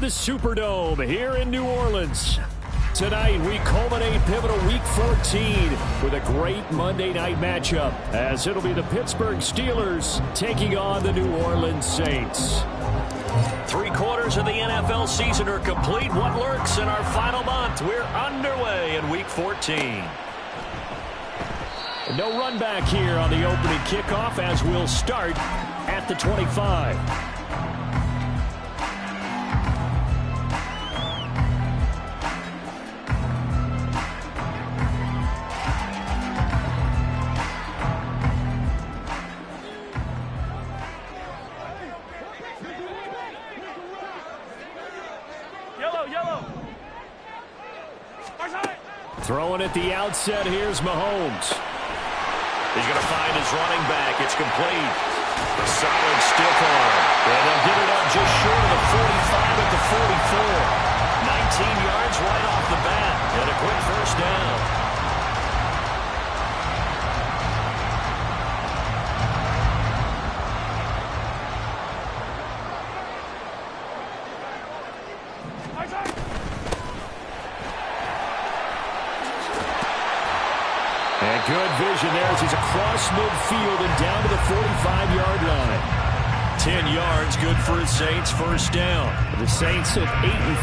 the Superdome here in New Orleans. Tonight, we culminate pivotal Week 14 with a great Monday night matchup, as it'll be the Pittsburgh Steelers taking on the New Orleans Saints. 3/4 of the NFL season are complete. What lurks in our final month? We're underway in Week 14. No run back here on the opening kickoff, as we'll start at the 25. Throwing at the outset, here's Mahomes. He's going to find his running back. It's complete. A solid stiff arm. And they'll get it up just short of the 45 at the 44. 19 yards right off the bat. And a quick first down. And good vision there as he's across midfield and down to the 45-yard line. 10 yards, good for the Saints, first down. The Saints at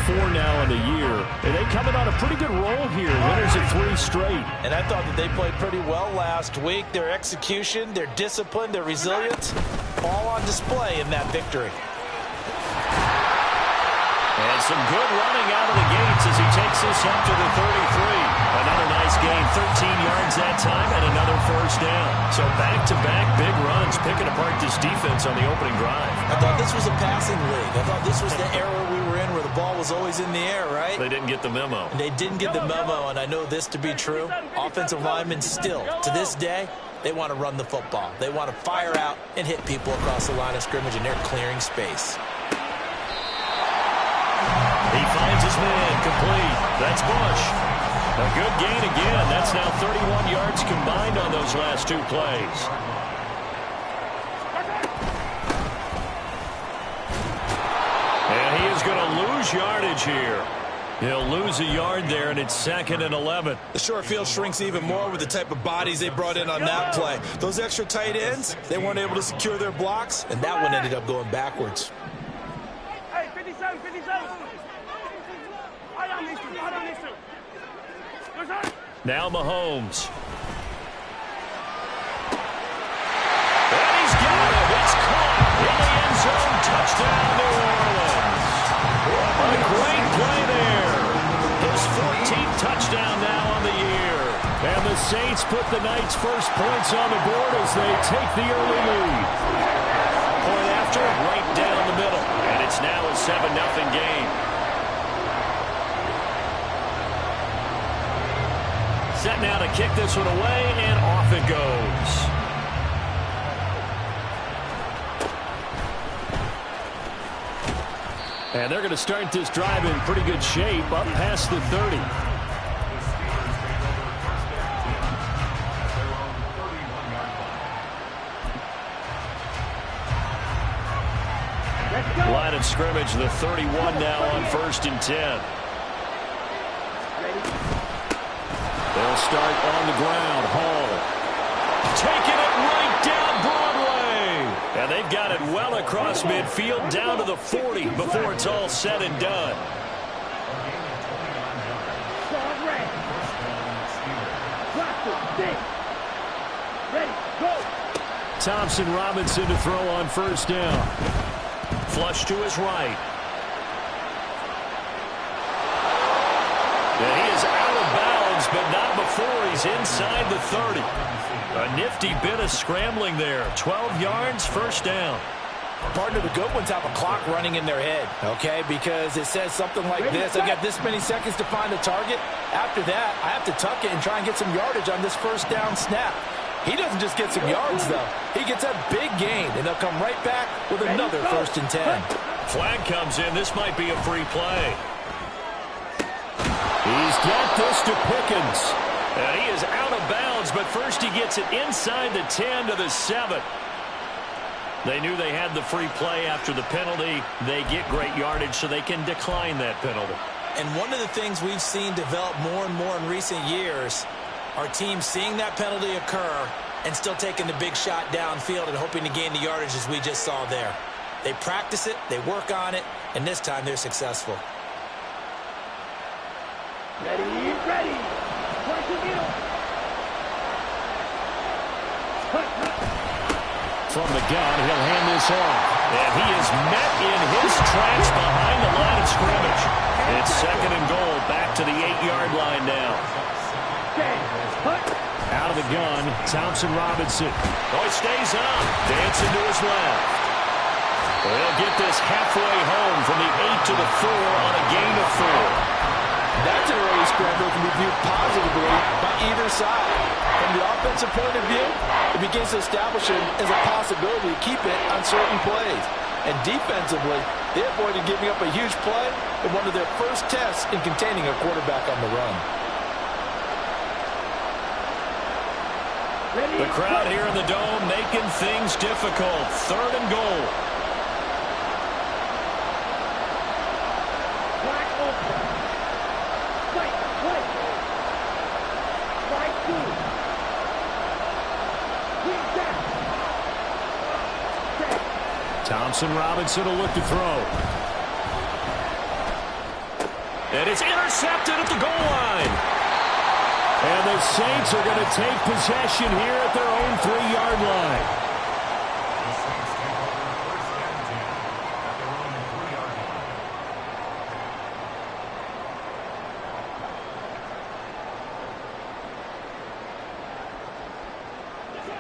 8-4 now in the year. And they coming on a pretty good roll here. Winners of 3 straight. And I thought that they played pretty well last week. Their execution, their discipline, their resilience, all on display in that victory. And some good running out of the gates as he takes this up to the 33. Another nice gain, 13 yards that time, and another first down. So back-to-back big runs, picking apart this defense on the opening drive. I thought this was a passing league. I thought this was the era we were in where the ball was always in the air, right? They didn't get the memo. They didn't get the memo, and I know this to be true. Offensive linemen still, to this day, they want to run the football. They want to fire out and hit people across the line of scrimmage, and they're clearing space. He finds his man, complete. That's Bush. A good gain again. That's now 31 yards combined on those last 2 plays. And he is going to lose yardage here. He'll lose a yard there, and it's 2nd and 11. The short field shrinks even more with the type of bodies they brought in on that play. Those extra tight ends, they weren't able to secure their blocks, and that one ended up going backwards. Hey, 57, 57. Now Mahomes. And he's got it. It's caught in the end zone. Touchdown, New Orleans. A great play there. His 14th touchdown now on the year. And the Saints put the Knights' first points on the board as they take the early lead. Point after, right down the middle. And it's now a 7-0 game. Set now to kick this one away, and off it goes. And they're going to start this drive in pretty good shape, up past the 30. Line of scrimmage, the 31 now on 1st and 10. They'll start on the ground. Hall taking it right down Broadway. And they've got it well across midfield down to the 40 before it's all said and done. Thompson Robinson to throw on 1st down. Flush to his right. And he is out of bounds, but not before he's inside the 30. A nifty bit of scrambling there. 12 yards, first down. Partner, the good ones have a clock running in their head, okay? Because it says something like this. I got this many seconds to find a target. After that, I have to tuck it and try and get some yardage on this first down snap. He doesn't just get some yards, though. He gets a big gain, and they'll come right back with another 1st and 10. Flag comes in. This might be a free play. He's got this to Pickens. And he is out of bounds, but first he gets it inside the 10 to the 7. They knew they had the free play after the penalty. They get great yardage so they can decline that penalty. And one of the things we've seen develop more and more in recent years are teams seeing that penalty occur and still taking the big shot downfield and hoping to gain the yardage as we just saw there. They practice it, they work on it, and this time they're successful. Ready, ready. Right to middle. From the gun, he'll hand this off. And he is met in his tracks behind the line of scrimmage. It's 2nd and goal, back to the 8-yard line now. Out of the gun, Thompson Robinson. Oh, he stays up. Dancing to his left. They'll get this halfway home from the 8 to the 4 on a gain of 4. That's an early scramble can be viewed positively by either side. From the offensive point of view, it begins to establish it as a possibility to keep it on certain plays. And defensively, they avoided giving up a huge play in one of their first tests in containing a quarterback on the run. The crowd here in the Dome making things difficult. 3rd and goal. Thompson Robinson will look to throw. And it's intercepted at the goal line. And the Saints are going to take possession here at their own 3-yard line.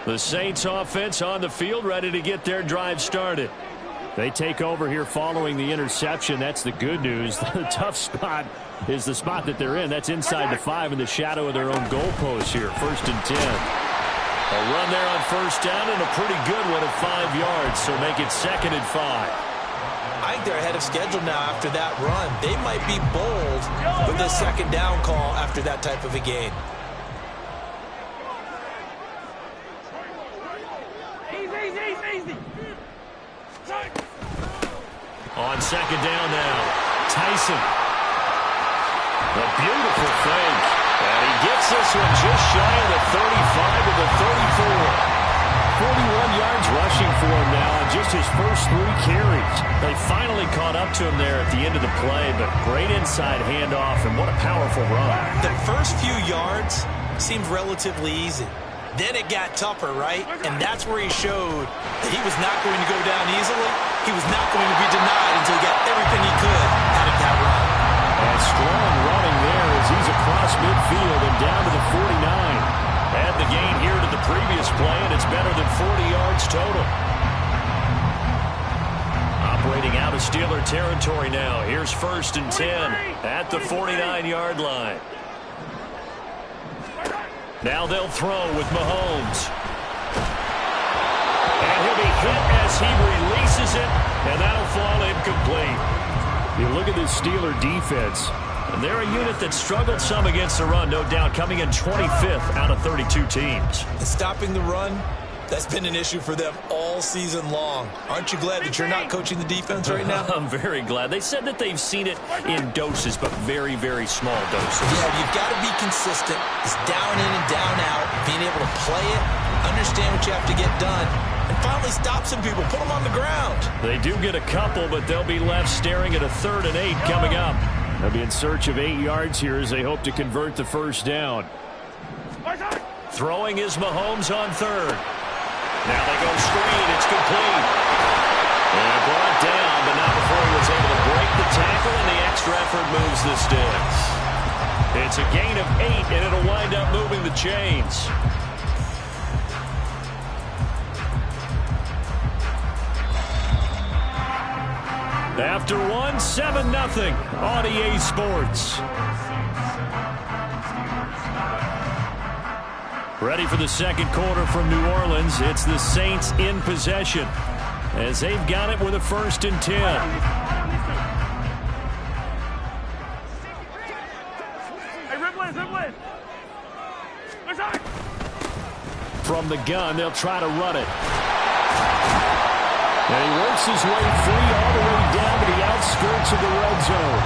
The Saints offense on the field, ready to get their drive started. They take over here following the interception. That's the good news. The tough spot is the spot that they're in. That's inside the 5 in the shadow of their own goalpost here. 1st and 10. A run there on 1st down and a pretty good one at 5 yards. So make it 2nd and 5. I think they're ahead of schedule now after that run. They might be bold with this 2nd down call after that type of a game. Easy. On 2nd down now, Tyson. A beautiful fake. And he gets this one just shy of the 35 to the 34. 41 yards rushing for him now on just his first 3 carries. They finally caught up to him there at the end of the play, but great inside handoff, and what a powerful run. The first few yards seemed relatively easy. Then it got tougher, right? And that's where he showed that he was not going to go down easily. He was not going to be denied until he got everything he could out of that run. And strong running there as he's across midfield and down to the 49. Add the gain here to the previous play, and it's better than 40 yards total. Operating out of Steeler territory now. Here's 1st and 10 at the 49-yard line. Now they'll throw with Mahomes. And he'll be hit as he releases it, and that'll fall incomplete. You look at this Steeler defense. And they're a unit that struggled some against the run, no doubt, coming in 25th out of 32 teams. And stopping the run, that's been an issue for them all season long. Aren't you glad that you're not coaching the defense right now? I'm very glad. They said that they've seen it in doses, but very, very small doses. Yeah, you've got to be consistent. It's down in and down out, being able to play it, understand what you have to get done, and finally stop some people, put them on the ground. They do get a couple, but they'll be left staring at a 3rd and 8 coming up. They'll be in search of 8 yards here as they hope to convert the 1st down. Throwing is Mahomes on 3rd. Now they go screen. It's complete. And brought down, but not before he was able to break the tackle, and the extra effort moves the sticks. It's a gain of 8, and it'll wind up moving the chains. After 1, 7-0 on EA Sports. Ready for the 2nd quarter from New Orleans. It's the Saints in possession as they've got it with a 1st and 10. Hey, Ripley. From the gun, they'll try to run it. And he works his way free all the way down to the outskirts of the red zone.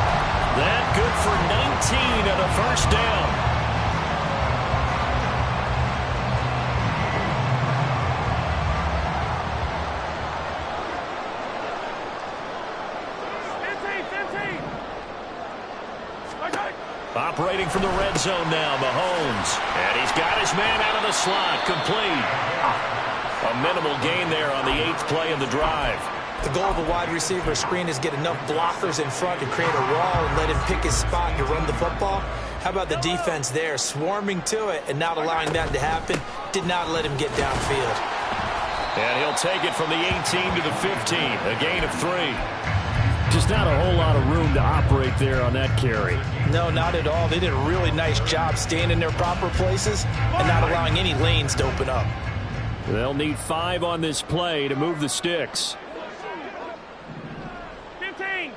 That good for 19 and a first down. Operating from the red zone now, Mahomes. And he's got his man out of the slot, complete. A minimal gain there on the 8th play of the drive. The goal of a wide receiver screen is get enough blockers in front to create a wall and let him pick his spot to run the football. How about the defense there, swarming to it and not allowing that to happen? Did not let him get downfield. And he'll take it from the 18 to the 15, a gain of 3. Just not a whole lot of room to operate there on that carry. No, not at all. They did a really nice job staying in their proper places and not allowing any lanes to open up. They'll need 5 on this play to move the sticks. 15.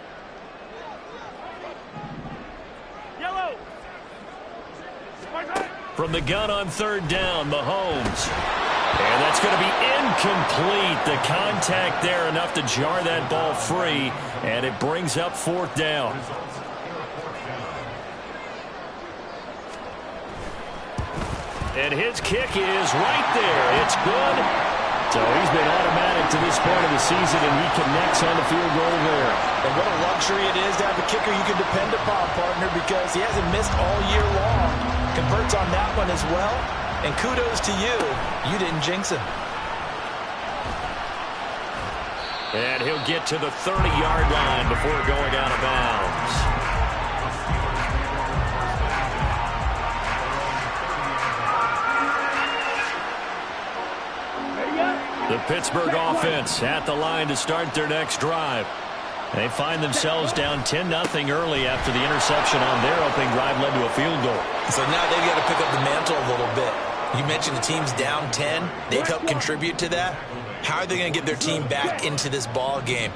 Yellow. From the gun on 3rd down, Mahomes. And that's going to be incomplete. The contact there enough to jar that ball free, and it brings up 4th down. And his kick is right there. It's good. So he's been automatic to this point of the season, and he connects on the field goal there. And what a luxury it is to have a kicker you can depend upon, partner, because he hasn't missed all year long. Converts on that one as well. And kudos to you. You didn't jinx him. And he'll get to the 30-yard line before going out of bounds. The Pittsburgh offense at the line to start their next drive. They find themselves down 10-0 early after the interception on their opening drive led to a field goal. So now they've got to pick up the mantle a little bit. You mentioned the team's down 10. They've helped contribute to that. How are they going to get their team back into this ball game?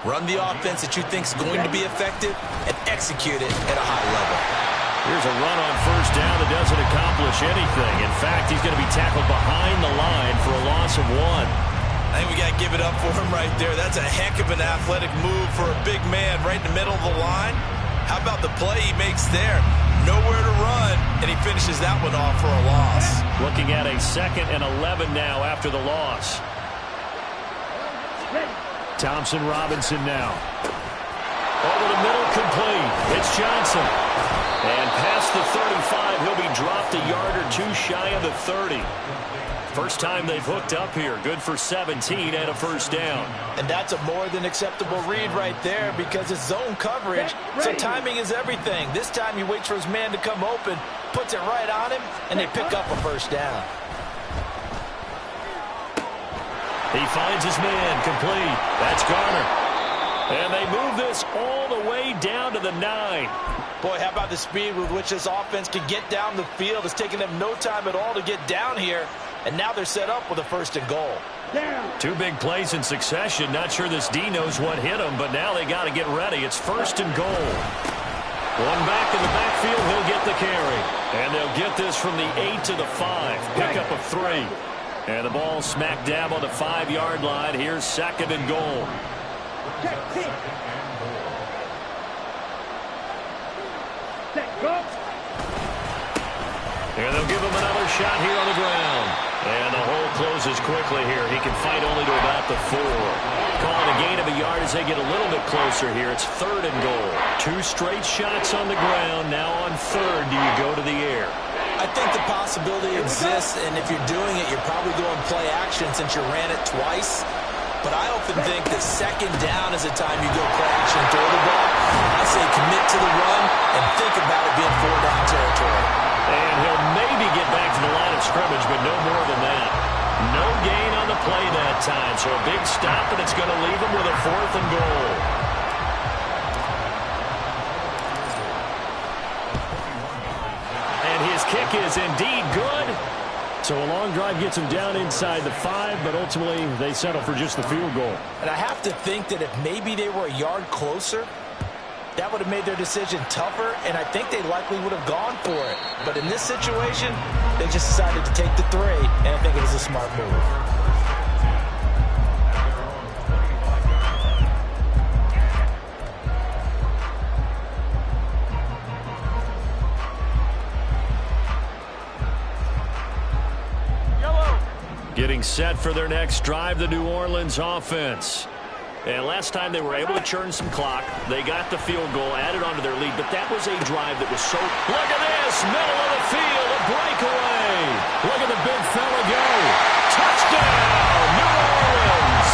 Run the offense that you think is going to be effective and execute it at a high level. Here's a run on 1st down that doesn't accomplish anything. In fact, he's going to be tackled behind the line for a loss of 1. I think we got to give it up for him right there. That's a heck of an athletic move for a big man right in the middle of the line. How about the play he makes there? Nowhere to run, and he finishes that one off for a loss. Looking at a 2nd and 11 now after the loss. Thompson Robinson now. Over the middle, complete. It's Johnson. And past the 35, he'll be dropped a yard or 2 shy of the 30. First time they've hooked up here. Good for 17 and a 1st down. And that's a more than acceptable read right there because it's zone coverage, so timing is everything. This time he waits for his man to come open, puts it right on him, and they pick up a 1st down. He finds his man, complete. That's Garner. And they move this all the way down to the 9. Boy, how about the speed with which this offense can get down the field? It's taken them no time at all to get down here. And now they're set up with a 1st and goal. 2 big plays in succession. Not sure this D knows what hit him, but now they got to get ready. It's 1st and goal. One back in the backfield, he'll get the carry. And they'll get this from the 8 to the 5. Pick up a 3. And the ball smack dab on the 5-yard line. Here's 2nd and goal. And they'll give him another shot here on the ground. And the hole closes quickly here. He can fight only to about the 4. Calling a gain of a yard as they get a little bit closer here. It's 3rd and goal. 2 straight shots on the ground. Now on 3rd, do you go to the air? I think the possibility exists, and if you're doing it, you're probably going play action since you ran it twice. But I often think that 2nd down is the time you go play action and throw the ball. I say commit to the run and think about it being 4-down territory. And he'll maybe get back to the line of scrimmage, but no more than that. No gain on the play that time, so a big stop, and it's going to leave him with a 4th and goal. And his kick is indeed good. So a long drive gets him down inside the 5, but ultimately they settle for just the field goal. And I have to think that if maybe they were a yard closer, that would have made their decision tougher, and I think they likely would have gone for it. But in this situation, they just decided to take the 3, and I think it was a smart move. Getting set for their next drive, the New Orleans offense. And last time they were able to churn some clock. They got the field goal, added on to their lead, but that was a drive that was so... Look at this, middle of the field, a breakaway. Look at the big fella go. Touchdown, New Orleans.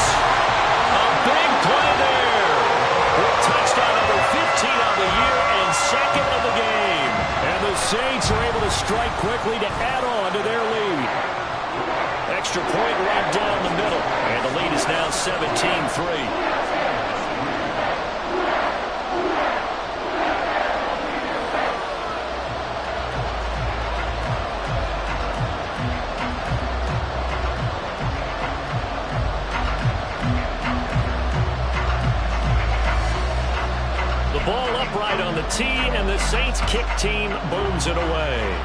A big play there. With touchdown number 15 on the year and second of the game. And the Saints are able to strike quickly to add on to their lead. Extra point right down the middle. And the lead is now 17-3. The ball upright on the tee, and the Saints kick team booms it away.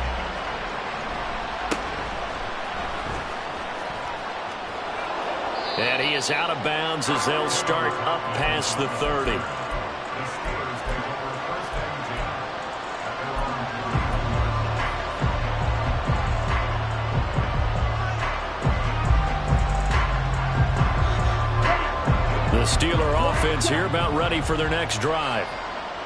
And he is out of bounds as they'll start up past the 30. The Steeler offense here about ready for their next drive.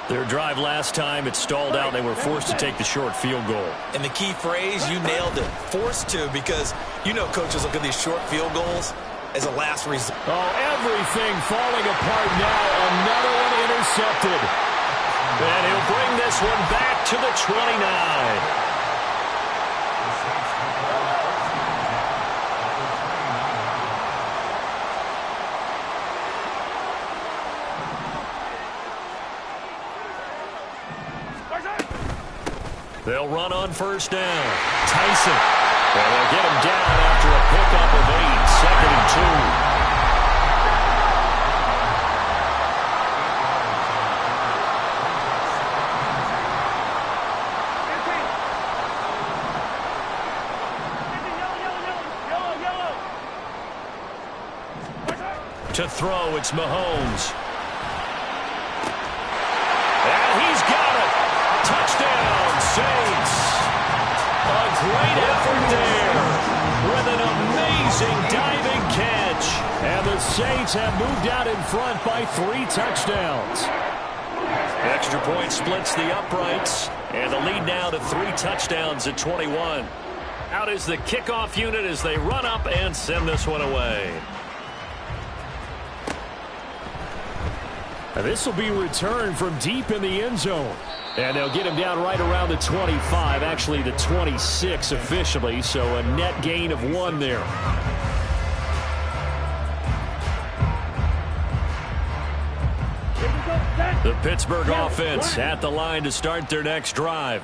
Their drive last time, it stalled out. They were forced to take the short field goal. And the key phrase, you nailed it. Forced to, because you know coaches look at these short field goals as a last resort. Oh, everything falling apart now. Another one intercepted. And he'll bring this one back to the 29. They'll run on first down. Tyson. And they'll get him down after a pickup of 8. Second and 2. To throw, it's Mahomes. And he's got it. Touchdown, Saints. A great effort there with an amazing diving catch. And the Saints have moved out in front by 3 touchdowns. Extra point splits the uprights. And the lead now to 3 touchdowns at 21. Out is the kickoff unit as they run up and send this one away. Now this will be returned from deep in the end zone. And they'll get him down right around the 25, actually the 26 officially, so a net gain of 1 there. The Pittsburgh offense at the line to start their next drive.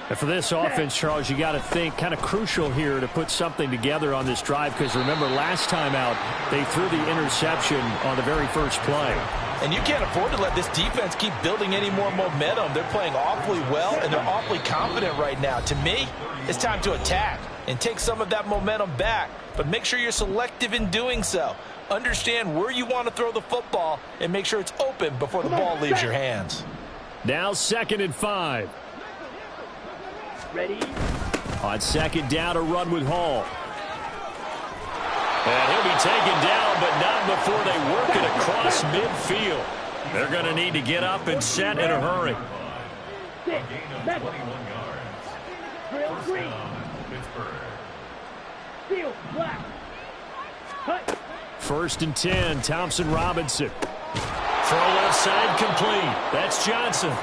And for this offense, Charles, you got to think kind of crucial here to put something together on this drive, because remember last time out they threw the interception on the very first play. And you can't afford to let this defense keep building any more momentum. They're playing awfully well, and they're awfully confident right now. To me, it's time to attack and take some of that momentum back. But make sure you're selective in doing so. Understand where you want to throw the football and make sure it's open before the ball leaves your hands. Now 2nd and 5. Ready? On second down, a run with Hall. And he'll be taken down, but not before they work it across midfield. They're going to need to get up and set in a hurry. First and 10, Thompson Robinson. Throw left side complete. That's Johnson.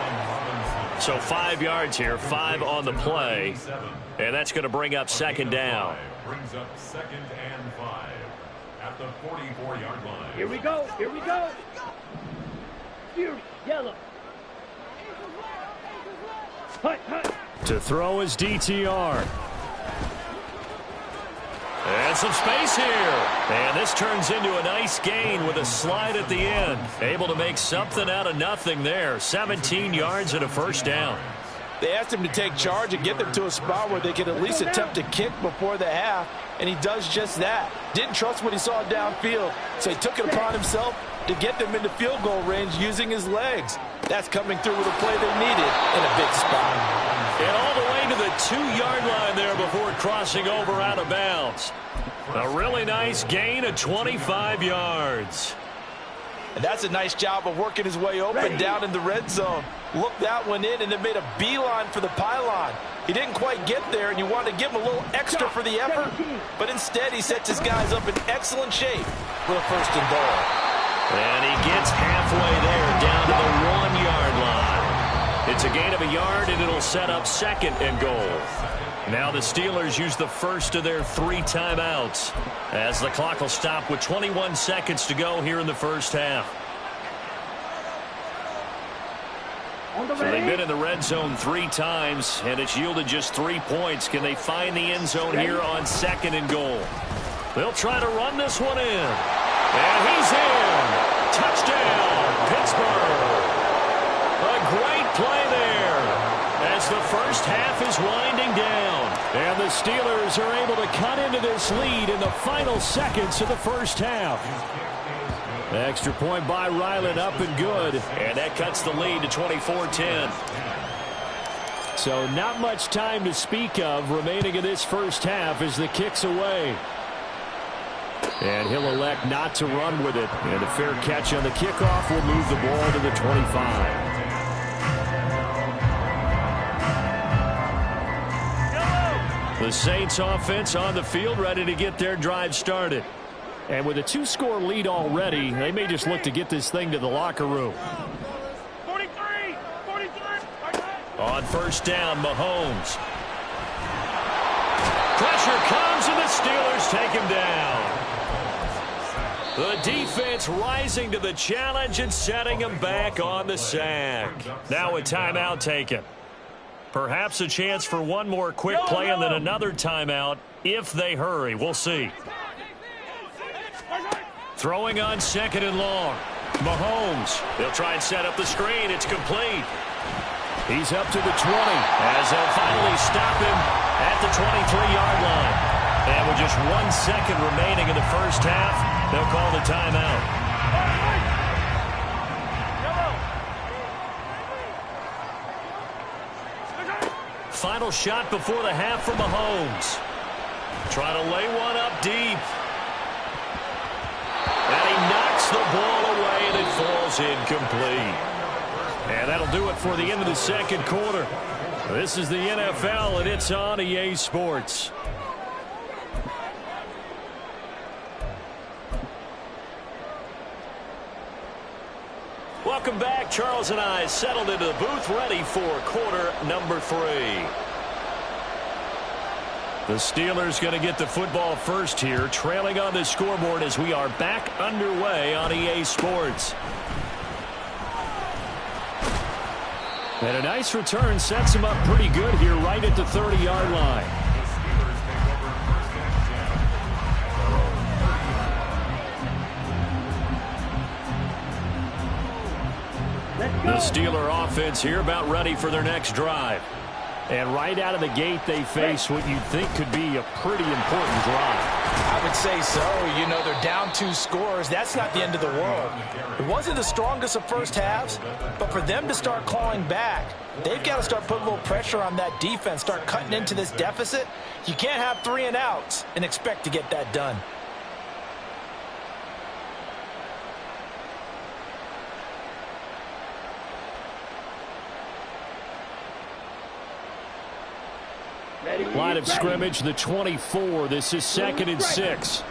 So 5 yards here, 5 on the play. And that's going to bring up second down. Brings up 2nd and 5 at the 44-yard line. Here we go. Here we go. Fury, yellow. Hut, hut. To throw is DTR. And some space here. And this turns into a nice gain with a slide at the end. Able to make something out of nothing there. 17 yards and a first down. They asked him to take charge and get them to a spot where they could at least attempt to kick before the half, and he does just that. Didn't trust what he saw downfield, so he took it upon himself to get them into field goal range using his legs. That's coming through with a play they needed in a big spot. And all the way to the 2-yard line there before crossing over out of bounds. A really nice gain of 25 yards. And that's a nice job of working his way open down in the red zone. Looked that one in and then made a beeline for the pylon. He didn't quite get there, and you wanted to give him a little extra for the effort, but instead he sets his guys up in excellent shape for the 1st and goal. And he gets halfway there, down to the 1-yard line. It's a gain of a yard, and it'll set up 2nd and goal. Now the Steelers use the first of their 3 timeouts, as the clock will stop with 21 seconds to go here in the first half. So they've been in the red zone 3 times, and it's yielded just 3 points. Can they find the end zone here on 2nd and goal? They'll try to run this one in. And he's in. Touchdown, Pittsburgh. A great play there as the first half is winding down. And the Steelers are able to cut into this lead in the final seconds of the first half. Extra point by Ryland, up and good. And that cuts the lead to 24-10. So not much time to speak of remaining in this first half as the kick's away. And he'll elect not to run with it. And a fair catch on the kickoff will move the ball to the 25. The Saints offense on the field, ready to get their drive started. And with a 2-score lead already, they may just look to get this thing to the locker room. 43. On 1st down, Mahomes. Pressure comes, and the Steelers take him down. The defense rising to the challenge and setting him back on the sack. Now a timeout taken. Perhaps a chance for one more quick play and then another timeout if they hurry. We'll see. Throwing on 2nd and long. Mahomes. They'll try and set up the screen. It's complete. He's up to the 20 as they'll finally stop him at the 23-yard line. And with just 1 second remaining in the first half, they'll call the timeout. Final shot before the half from Mahomes. Trying to lay one up deep. And he knocks the ball away, and it falls incomplete. And that'll do it for the end of the 2nd quarter. This is the NFL, and it's on EA Sports. Welcome back. Charles and I settled into the booth, ready for quarter number 3. The Steelers going to get the football first here, trailing on the scoreboard as we are back underway on EA Sports. And a nice return sets him up pretty good here right at the 30-yard line. The Steeler offense here about ready for their next drive. And right out of the gate, they face what you'd think could be a pretty important drive. I would say so. You know, they're down 2 scores. That's not the end of the world. It wasn't the strongest of first halves, but for them to start clawing back, they've got to start putting a little pressure on that defense, start cutting into this deficit. You can't have 3 and outs and expect to get that done. Line of scrimmage, the 24. This is 2nd and 6.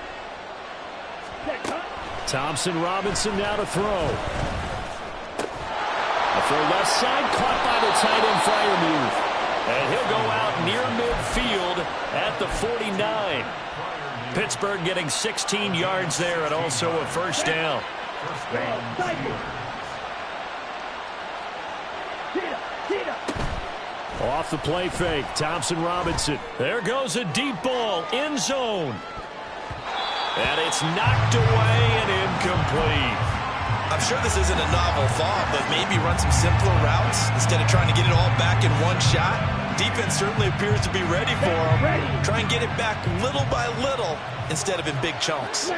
Thompson Robinson now to throw. For left side, caught by the tight end Freiermuth. And he'll go out near midfield at the 49. Pittsburgh getting 16 yards there and also a 1st down. Off the play fake, Thompson Robinson. There goes a deep ball, end zone. And it's knocked away and incomplete. I'm sure this isn't a novel thought, but maybe run some simpler routes instead of trying to get it all back in one shot. Defense certainly appears to be ready for him. Try and get it back little by little instead of in big chunks.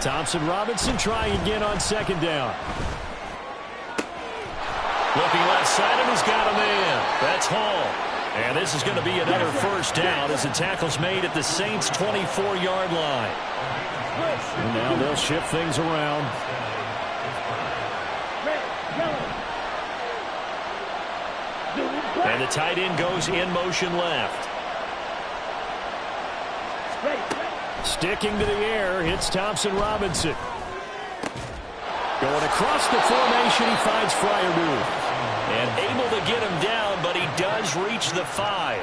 Thompson Robinson trying again on 2nd down. Looking left side, and he's got a man. That's Hall. And this is going to be another first down as the tackle's made at the Saints' 24-yard line. And now they'll shift things around. And the tight end goes in motion left. Sticking to the air, hits Thompson Robinson. Going across the formation, he finds Freiermuth. And able to get him down, but he does reach the 5.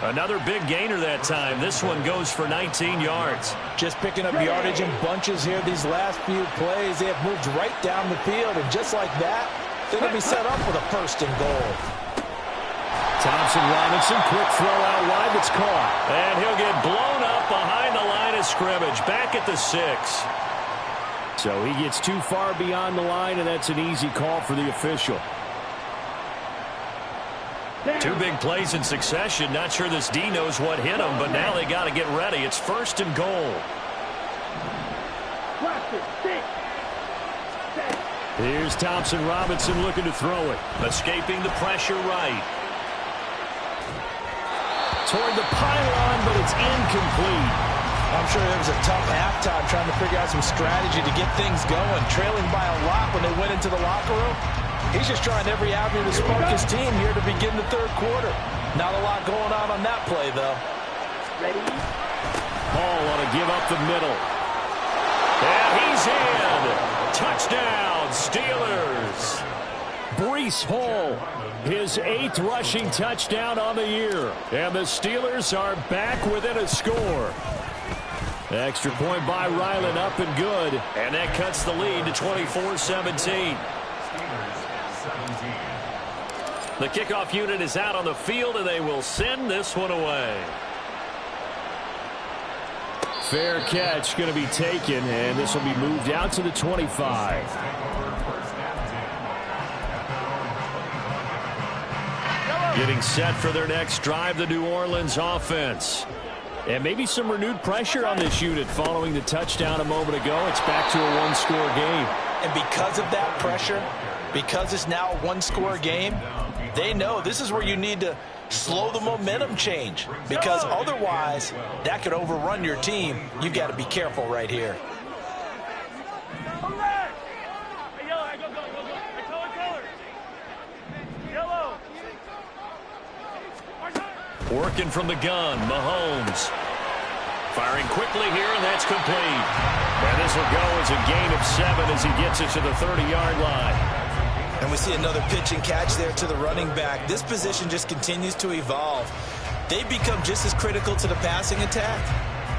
Another big gainer that time. This one goes for 19 yards. Just picking up yardage in bunches here these last few plays. They have moved right down the field, and just like that, they're going to be set up with a 1st and goal. Thompson Robinson, quick throw out wide that's caught. And he'll get blown up behind the line of scrimmage, back at the 6. So he gets too far beyond the line, and that's an easy call for the official. 2 big plays in succession. Not sure this D knows what hit him, but now they got to get ready. It's 1st and goal. Here's Thompson Robinson looking to throw it. Escaping the pressure right. Toward the pylon, but it's incomplete. I'm sure it was a tough halftime trying to figure out some strategy to get things going. Trailing by a lot when they went into the locker room. He's just trying every avenue to spark his team here to begin the 3rd quarter. Not a lot going on that play, though. Ready? Hall ought to give up the middle. And he's in. Touchdown, Steelers. Breece Hall, his 8th rushing touchdown on the year. And the Steelers are back within a score. Extra point by Ryland, up and good. And that cuts the lead to 24-17. The kickoff unit is out on the field, and they will send this one away. Fair catch going to be taken, and this will be moved out to the 25. Getting set for their next drive, the New Orleans offense. And maybe some renewed pressure on this unit following the touchdown a moment ago. It's back to a 1-score game. And because of that pressure, because it's now a 1-score game, they know this is where you need to slow the momentum change, because otherwise that could overrun your team. You've got to be careful right here. Working from the gun, Mahomes. Firing quickly here, and that's complete. And this will go as a gain of 7 as he gets it to the 30-yard line. And we see another pitch and catch there to the running back. This position just continues to evolve. They become just as critical to the passing attack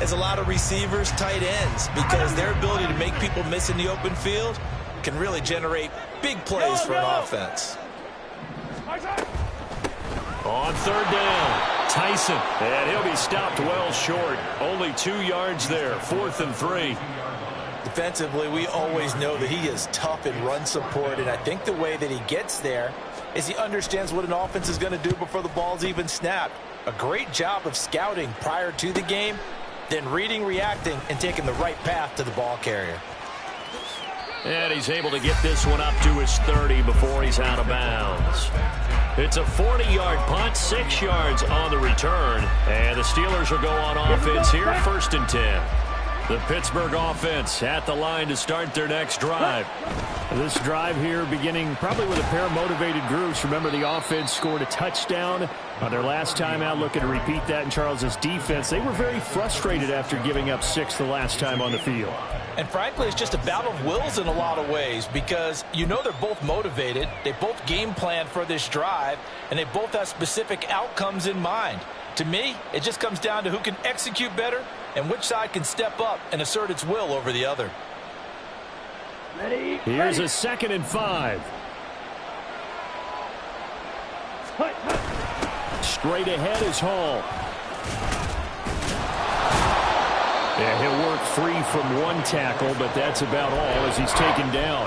as a lot of receivers, tight ends, because their ability to make people miss in the open field can really generate big plays for an offense. On 3rd down, Tyson. And he'll be stopped well short. Only 2 yards there, 4th and 3. Defensively, we always know that he is tough in run support, and I think the way that he gets there is he understands what an offense is going to do before the ball's even snapped. A great job of scouting prior to the game, then reading, reacting, and taking the right path to the ball carrier. And he's able to get this one up to his 30 before he's out of bounds. It's a 40-yard punt, 6 yards on the return, and the Steelers will go on offense here, 1st and 10. The Pittsburgh offense at the line to start their next drive. This drive here beginning probably with a pair of motivated groups. Remember, the offense scored a touchdown on their last time out, looking to repeat that in Charles's defense. They were very frustrated after giving up 6 the last time on the field. And frankly, it's just a battle of wills in a lot of ways, because you know they're both motivated, they both game plan for this drive, and they both have specific outcomes in mind. To me, it just comes down to who can execute better and which side can step up and assert its will over the other. Ready? Here's a 2nd and 5. Straight ahead is Hall. Yeah, he'll work free from 1 tackle, but that's about all as he's taken down.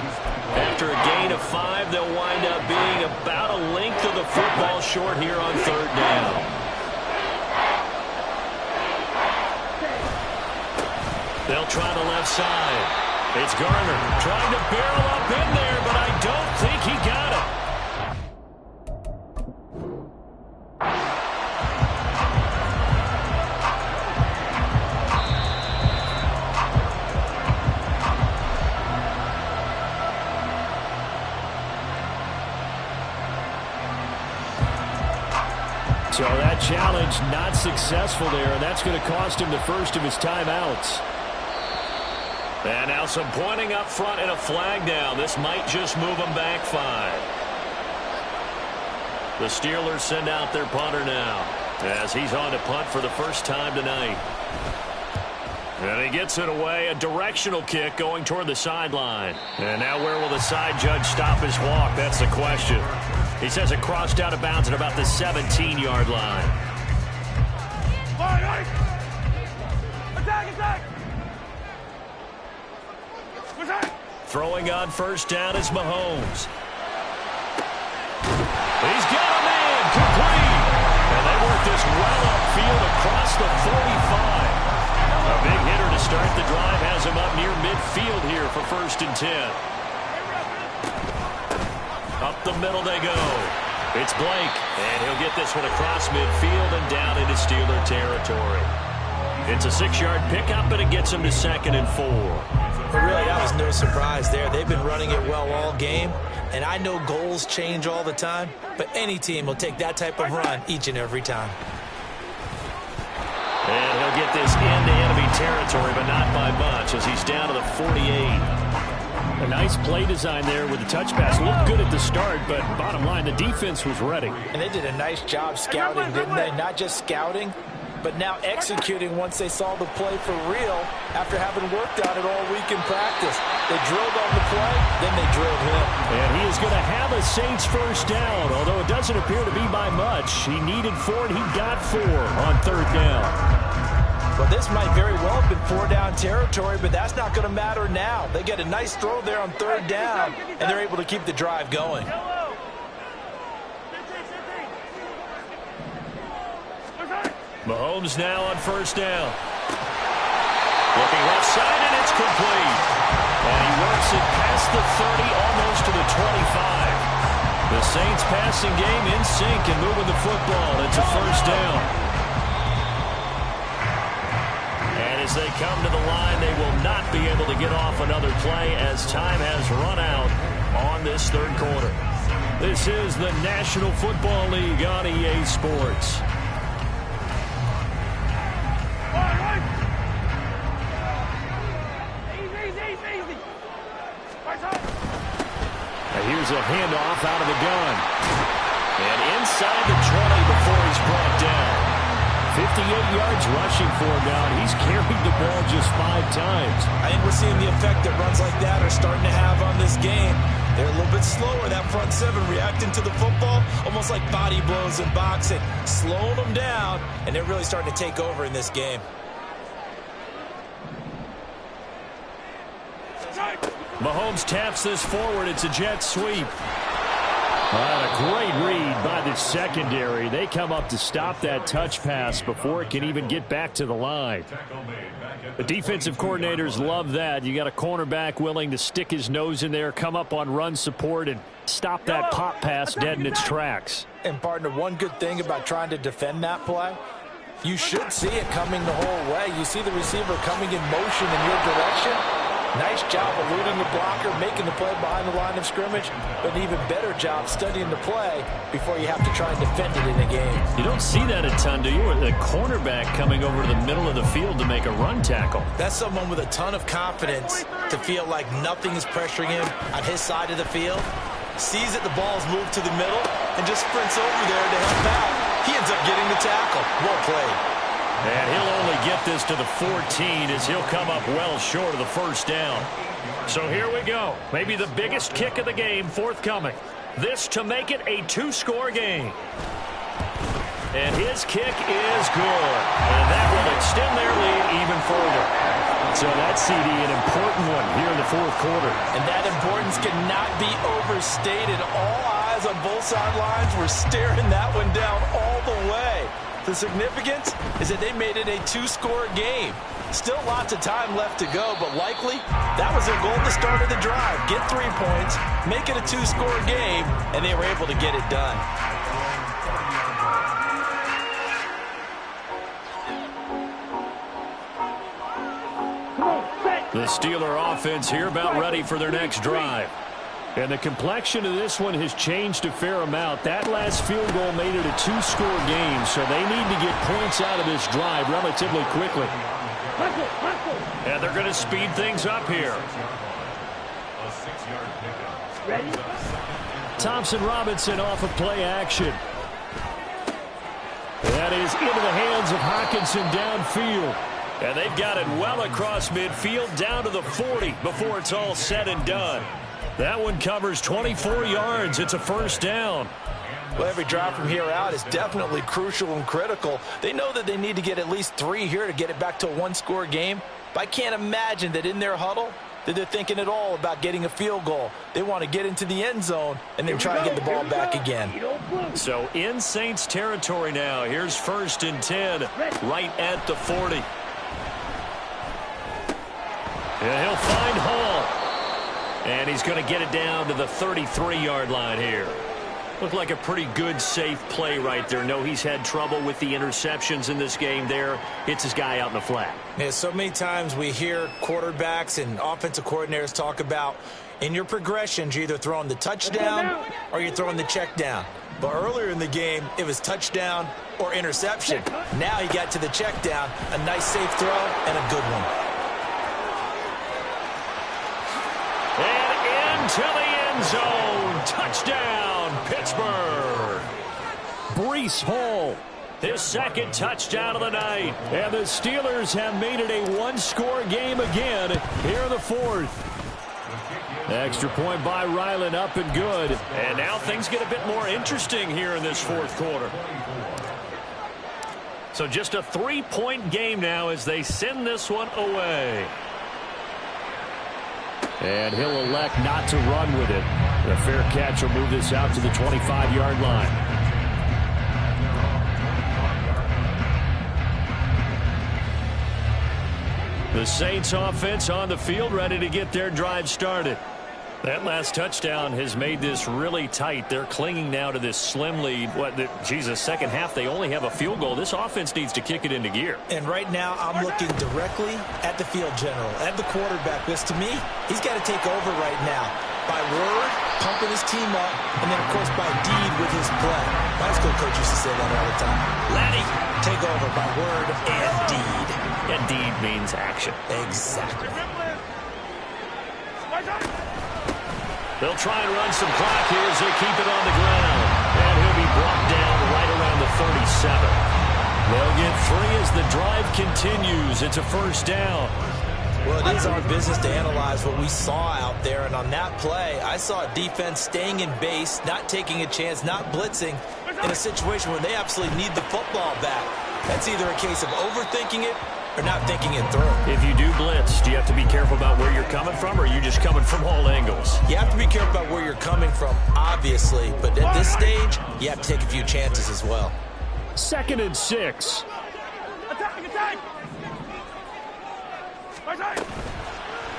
After a gain of 5, they'll wind up being about a length of the football short here on 3rd down. They'll try the left side. It's Garner trying to barrel up in there, but I don't think he got it. So that challenge not successful there, and that's going to cost him the first of his timeouts. And now some pointing up front and a flag down. This might just move them back 5. The Steelers send out their punter now as he's on to punt for the first time tonight. And he gets it away, a directional kick going toward the sideline. And now where will the side judge stop his walk? That's the question. He says it crossed out of bounds at about the 17-yard line. Throwing on first down is Mahomes. He's got a man, complete. And they work this well upfield across the 45. A big hitter to start the drive has him up near midfield here for 1st and 10. Up the middle they go. It's Blake, and he'll get this one across midfield and down into Steeler territory. It's a 6-yard pickup, and it gets him to 2nd and 4. But really, that was no surprise there. They've been running it well all game, and I know goals change all the time, but any team will take that type of run each and every time. And he'll get this into enemy territory, but not by much as he's down to the 48. A nice play design there with the touch pass. Looked good at the start, but bottom line, the defense was ready. And they did a nice job scouting, didn't they? Not just scouting, but now executing once they saw the play for real after having worked on it all week in practice. They drilled on the play, then they drilled him. And he is going to have a Saints first down, although it doesn't appear to be by much. He needed 4, and he got 4 on 3rd down. Well, this might very well have been 4-down territory, but that's not going to matter now. They get a nice throw there on 3rd down, and they're able to keep the drive going. Mahomes now on 1st down. Looking left side, and it's complete. And he works it past the 30, almost to the 25. The Saints passing game in sync and moving the football. It's a 1st down. And as they come to the line, they will not be able to get off another play as time has run out on this 3rd quarter. This is the National Football League on EA Sports. Here's a handoff out of the gun. And inside the 20 before he's brought down. 58 yards rushing for him now, and he's carried the ball just 5 times. I think we're seeing the effect that runs like that are starting to have on this game. They're a little bit slower, that front 7, reacting to the football, almost like body blows in boxing, slowing them down, and they're really starting to take over in this game. Mahomes taps this forward. It's a jet sweep. A great read by the secondary. They come up to stop that touch pass before it can even get back to the line. The defensive coordinators love that. You got a cornerback willing to stick his nose in there, come up on run support, and stop that pop pass dead in its tracks. And, partner, one good thing about trying to defend that play, you should see it coming the whole way. You see the receiver coming in motion in your direction. Nice job eluding the blocker, making the play behind the line of scrimmage, but an even better job studying the play before you have to try and defend it in a game. You don't see that a ton, do you? The cornerback coming over to the middle of the field to make a run tackle. That's someone with a ton of confidence to feel like nothing is pressuring him on his side of the field. Sees that the ball's moved to the middle and just sprints over there to help out. He ends up getting the tackle. Well played. And he'll only get this to the 14 as he'll come up well short of the 1st down. So here we go. Maybe the biggest kick of the game forthcoming. This to make it a 2-score game. And his kick is good. And that will extend their lead even further. So that CD, an important one here in the 4th quarter. And that importance cannot be overstated. All eyes on both sidelines were staring that one down all the way. The significance is that they made it a 2-score game. Still lots of time left to go, but likely that was their goal at the start of the drive. Get 3 points, make it a 2-score game, and they were able to get it done. The Steeler offense here about ready for their next drive. And the complexion of this one has changed a fair amount. That last field goal made it a 2-score game, so they need to get points out of this drive relatively quickly. And they're going to speed things up here. A 6-yard pickup. Ready? Thompson Robinson off of play action. That is into the hands of Hockenson downfield. And they've got it well across midfield down to the 40 before it's all said and done. That one covers 24 yards. It's a first down. Well, every drive from here out is definitely crucial and critical. They know that they need to get at least 3 here to get it back to a 1-score game. But I can't imagine that in their huddle that they're thinking at all about getting a field goal. They want to get into the end zone and then try to get the ball back again. So in Saints territory now. Here's 1st and 10 right at the 40. And he'll find Hall. And he's going to get it down to the 33-yard line here. Looked like a pretty good, safe play right there. No, he's had trouble with the interceptions in this game there. Hits his guy out in the flat. Yeah, so many times we hear quarterbacks and offensive coordinators talk about in your progressions, you're either throwing the touchdown or you're throwing the check down. But earlier in the game, it was touchdown or interception. Now he got to the check down, a nice safe throw and a good one. And into the end zone. Touchdown, Pittsburgh. Breece Hall. His 2nd touchdown of the night. And the Steelers have made it a 1-score game again here in the 4th. Extra point by Ryland, up and good. And now things get a bit more interesting here in this 4th quarter. So just a 3-point game now as they send this one away. And he'll elect not to run with it. The fair catch will move this out to the 25-yard line. The Saints offense on the field, ready to get their drive started. That last touchdown has made this really tight. They're clinging now to this slim lead. Second half, they only have a field goal. This offense needs to kick it into gear. And right now, I'm looking directly at the field general, at the quarterback, because to me, he's got to take over right now. By word, pumping his team up, and then, of course, by deed with his play. My high school coach used to say that all the time. Laddie, take over by word and deed. And deed means action. Exactly. They'll try and run some clock here as they keep it on the ground. And he'll be brought down right around the 37. They'll get 3 as the drive continues. It's a first down. Well, it is our business to analyze what we saw out there. And on that play, I saw a defense staying in base, not taking a chance, not blitzing in a situation where they absolutely need the football back. That's either a case of overthinking it or not thinking it through. If you do blitz, do you have to be careful about where you're coming from, or are you just coming from all angles? You have to be careful about where you're coming from, obviously. But at this stage, you have to take a few chances as well. 2nd and 6. Attack!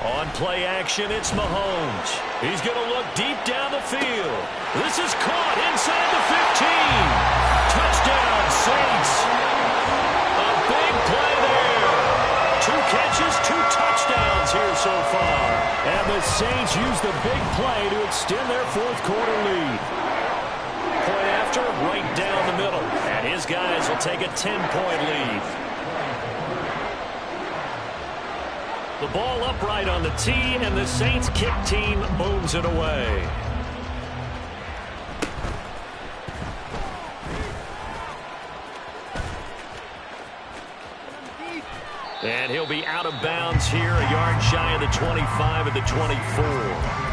On play action, it's Mahomes. He's going to look deep down the field. This is caught inside the 15. Touchdown, Saints. A big play there. 2 catches, 2 touchdowns here so far. And the Saints use the big play to extend their 4th quarter lead. Point after, right down the middle. And his guys will take a 10-point lead. The ball upright on the tee, and the Saints kick team moves it away. And he'll be out of bounds here, a yard shy of the 25 at the 24.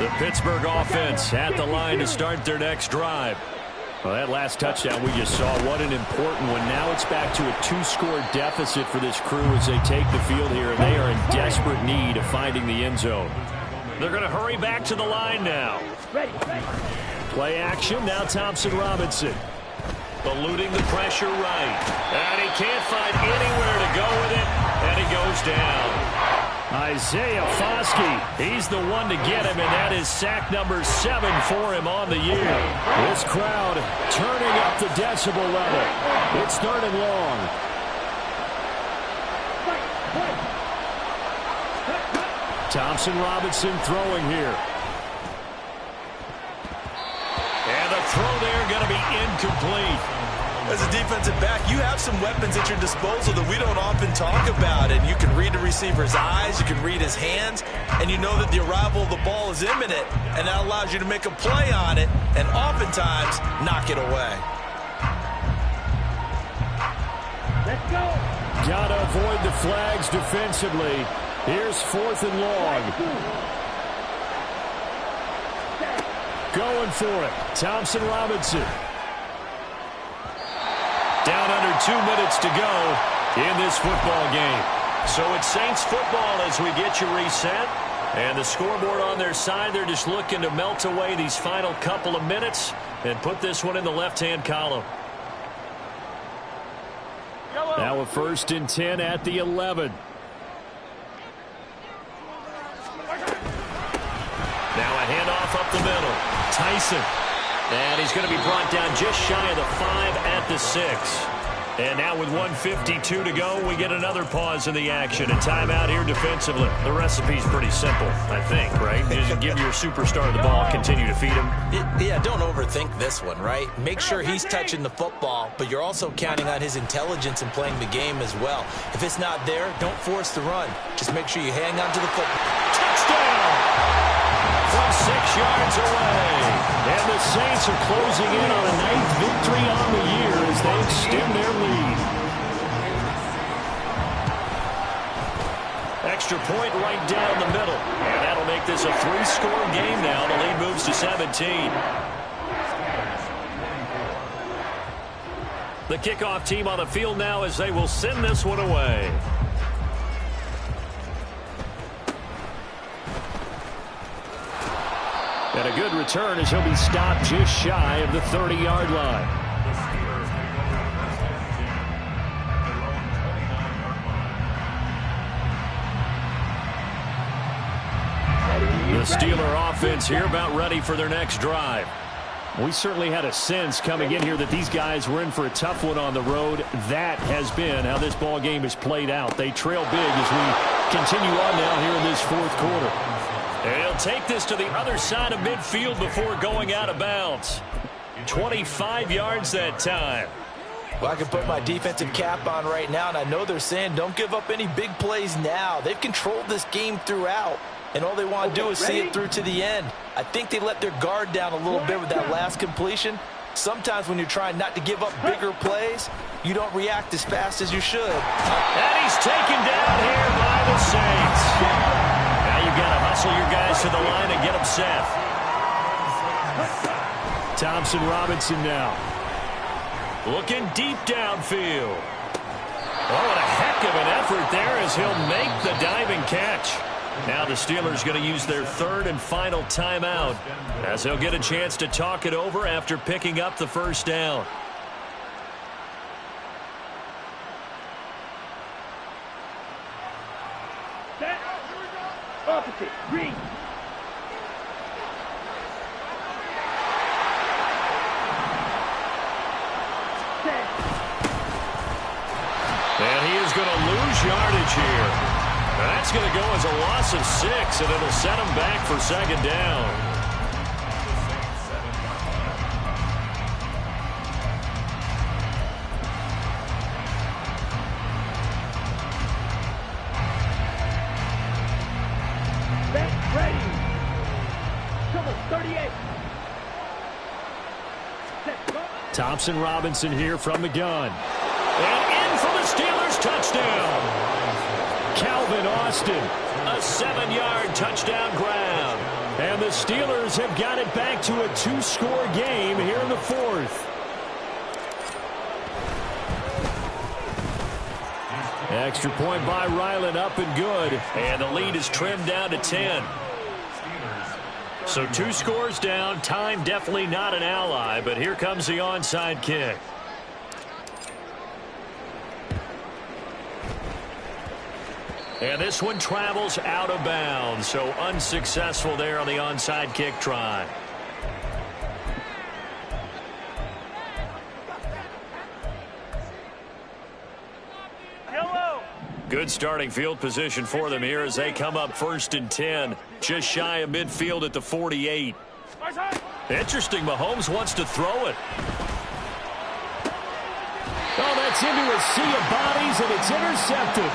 The Pittsburgh offense at the line to start their next drive. Well, that last touchdown we just saw, what an important one. Now it's back to a 2-score deficit for this crew as they take the field here, and they are in desperate need of finding the end zone. They're going to hurry back to the line now. Play action, now Thompson Robinson. Eluding the pressure right. And he can't find anywhere to go with it, and he goes down. Isaiah Foskey, he's the one to get him, and that is sack number 7 for him on the year. This crowd turning up the decibel level. It's 3rd and long. Thompson Robinson throwing here. And the throw there going to be incomplete. As a defensive back, you have some weapons at your disposal that we don't often talk about. And you can read the receiver's eyes, you can read his hands, and you know that the arrival of the ball is imminent. And that allows you to make a play on it and oftentimes knock it away. Let's go. Got to avoid the flags defensively. Here's 4th and long. Going for it. Thompson Robinson. Down under 2 minutes to go in this football game. So it's Saints football as we get you reset. And the scoreboard on their side, they're just looking to melt away these final couple of minutes and put this one in the left-hand column. Now a 1st and 10 at the 11. Now a handoff up the middle. Tyson. And he's going to be brought down just shy of the 5 at the 6. And now with 1:52 to go, we get another pause in the action. A timeout here defensively. The recipe's pretty simple, I think, right? Just give your superstar the ball, continue to feed him. Yeah, don't overthink this one, right? Make sure he's touching the football, but you're also counting on his intelligence in playing the game as well. If it's not there, don't force the run. Just make sure you hang on to the football. Touchdown! From 6 yards away. And the Saints are closing in on a 9th victory on the year as they extend their lead. Extra point right down the middle. And that'll make this a 3-score game now. The lead moves to 17. The kickoff team on the field now as they will send this one away. And a good return as he'll be stopped just shy of the 30-yard line. The Steeler offense here about ready for their next drive. We certainly had a sense coming in here that these guys were in for a tough one on the road. That has been how this ball game has played out. They trail big as we continue on now here in this 4th quarter. And he'll take this to the other side of midfield before going out of bounds. 25 yards that time. Well, I can put my defensive cap on right now, and I know they're saying don't give up any big plays now. They've controlled this game throughout, and all they want to do is see it through to the end. I think they let their guard down a little bit with that last completion. Sometimes when you're trying not to give up bigger plays, you don't react as fast as you should. And he's taken down here by the Saints. You've got to hustle your guys to the line and get them set. Thompson Robinson now. Looking deep downfield. Oh, what a heck of an effort there as he'll make the diving catch. Now the Steelers going to use their 3rd and final timeout as they'll get a chance to talk it over after picking up the 1st down. Opposite. Green. And he is going to lose yardage here. That's going to go as a loss of 6, and it'll set him back for 2nd down. Ready. Number 38. Thompson Robinson here from the gun. And in for the Steelers touchdown. Calvin Austin. A 7-yard touchdown grab. And the Steelers have got it back to a 2-score game here in the 4th. Extra point by Ryland, up and good. And the lead is trimmed down to 10. So 2 scores down. Time definitely not an ally, but here comes the onside kick. And this one travels out of bounds, so unsuccessful there on the onside kick try. Good starting field position for them here as they come up 1st and 10, just shy of midfield at the 48. Interesting, Mahomes wants to throw it. Oh, that's into a sea of bodies, and it's intercepted.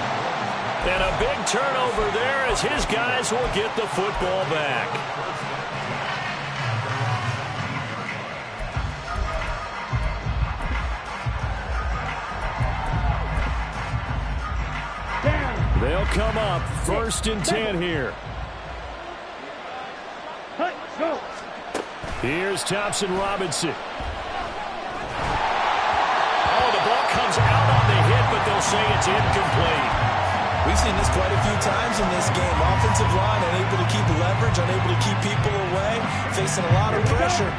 And a big turnover there as his guys will get the football back. They'll come up 1st and 10 here. Here's Thompson Robinson. Oh, the ball comes out on the hit, but they'll say it's incomplete. We've seen this quite a few times in this game. Offensive line unable to keep leverage, unable to keep people away, facing a lot of pressure.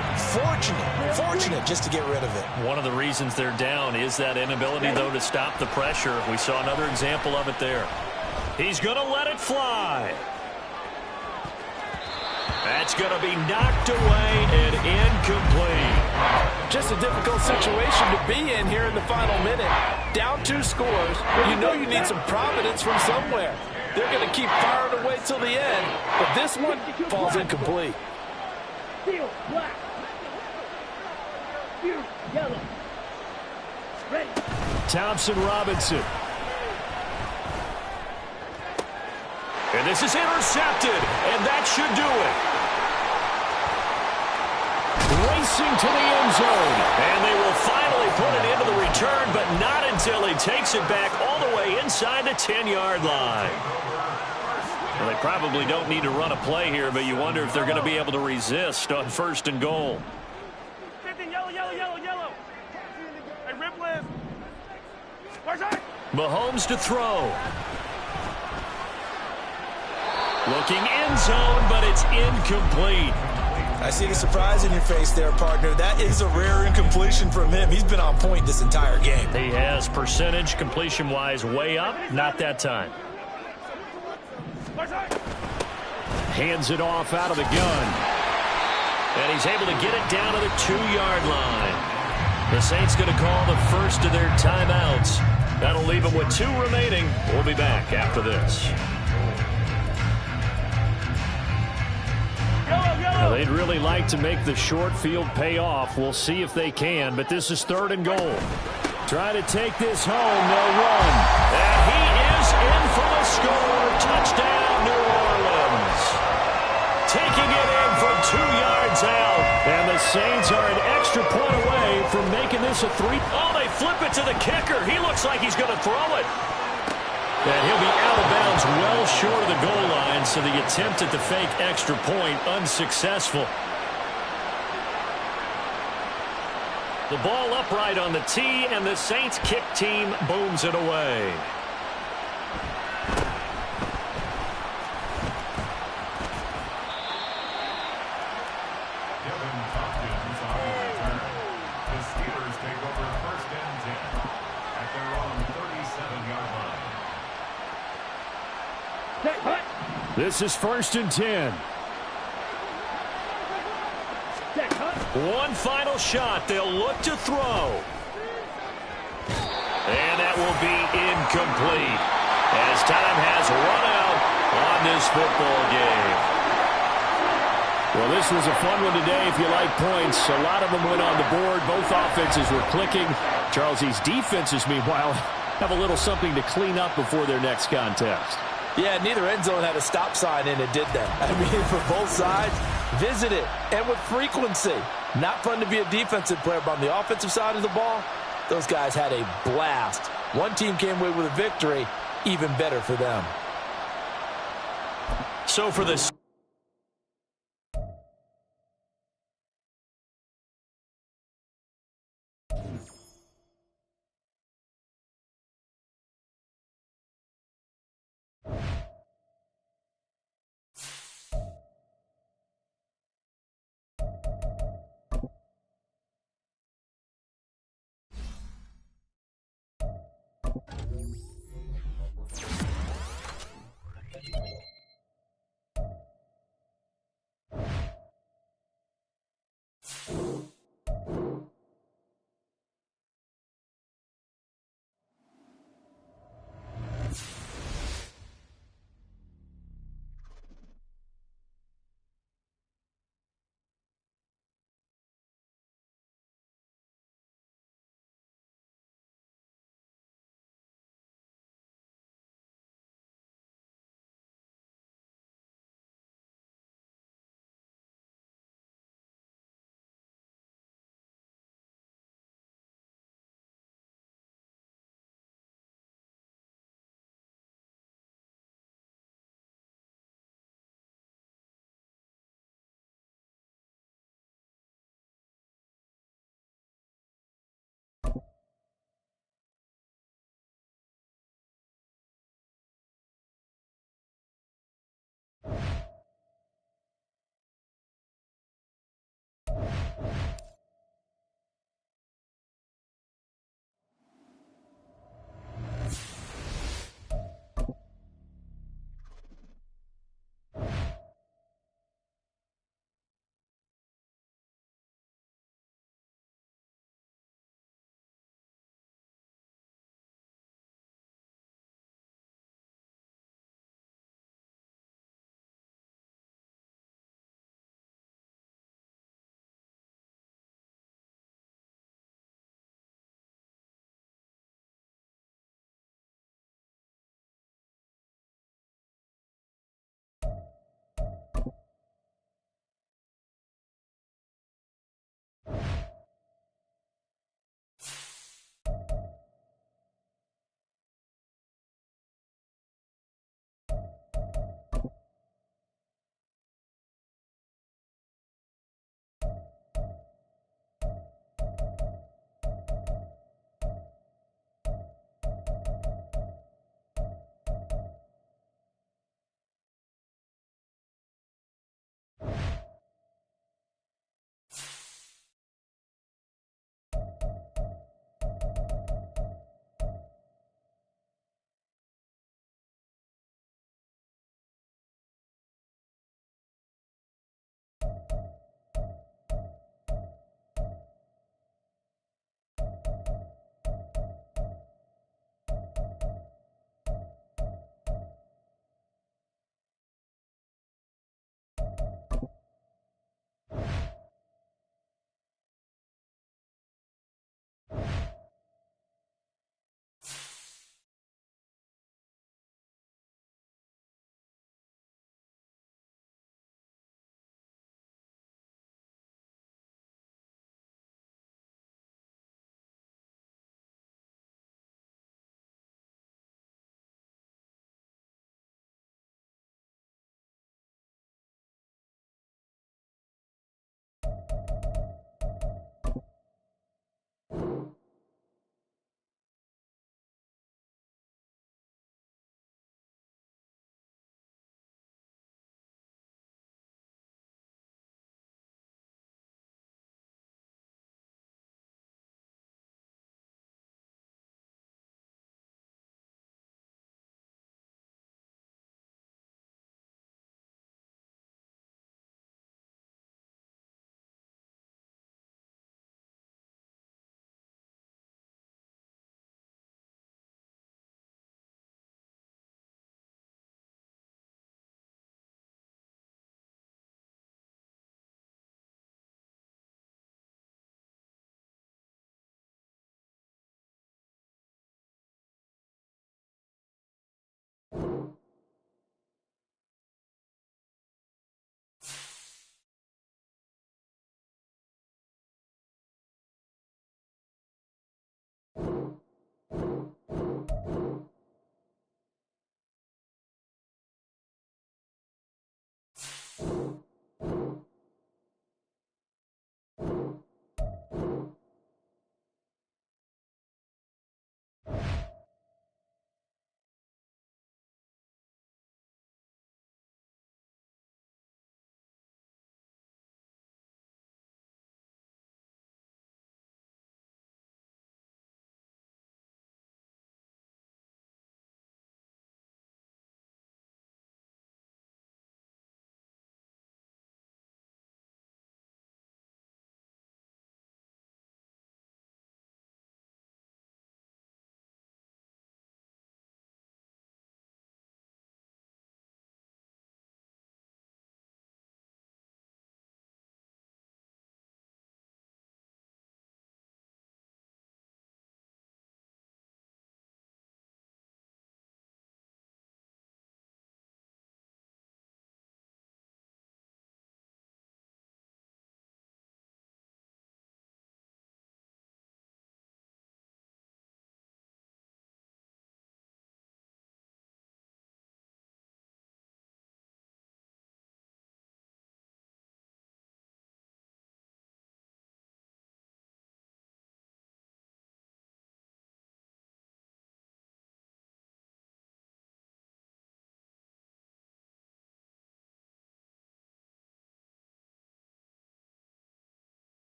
Fortunate just to get rid of it. One of the reasons they're down is that inability, though, to stop the pressure. We saw another example of it there. He's going to let it fly. That's going to be knocked away and incomplete. Just a difficult situation to be in here in the final minute. Down 2 scores. You know you need some providence from somewhere. They're going to keep firing away till the end, but this one falls incomplete. Field black. Field yellow. Ready. Thompson Robinson. And this is intercepted, and that should do it. Racing to the end zone. And they will finally put it into the return, but not until he takes it back all the way inside the 10-yard line. Well, they probably don't need to run a play here, but you wonder if they're going to be able to resist on 1st and goal. Yellow. Hey, Ripley. Mahomes to throw. Looking end zone, but it's incomplete. I see the surprise in your face there, partner. That is a rare incompletion from him. He's been on point this entire game. He has percentage completion-wise way up. Not that time. Hands it off out of the gun. And he's able to get it down to the 2-yard line. The Saints going to call the first of their timeouts. That'll leave them with 2 remaining. We'll be back after this. Now, they'd really like to make the short field pay off. We'll see if they can, but this is 3rd and goal. Try to take this home. They'll run. And he is in for the score. Touchdown, New Orleans. Taking it in from 2 yards out. And the Saints are an extra point away from making this a 3. Oh, they flip it to the kicker. He looks like he's going to throw it. And he'll be out of bounds well short of the goal line, so the attempt at the fake extra point unsuccessful. The ball upright on the tee, and the Saints kick team booms it away. The Steelers take over 1st and 10 at their own 37-yard line. This is 1st and 10. One final shot. They'll look to throw. And that will be incomplete as time has run out on this football game. Well, this was a fun one today if you like points. A lot of them went on the board. Both offenses were clicking. Charles, these defenses, meanwhile, have a little something to clean up before their next contest. Yeah, neither end zone had a stop sign in it, did they? I mean, for both sides, visit it, and with frequency. Not fun to be a defensive player, but on the offensive side of the ball, those guys had a blast. One team came away with a victory, even better for them. So for this... 10.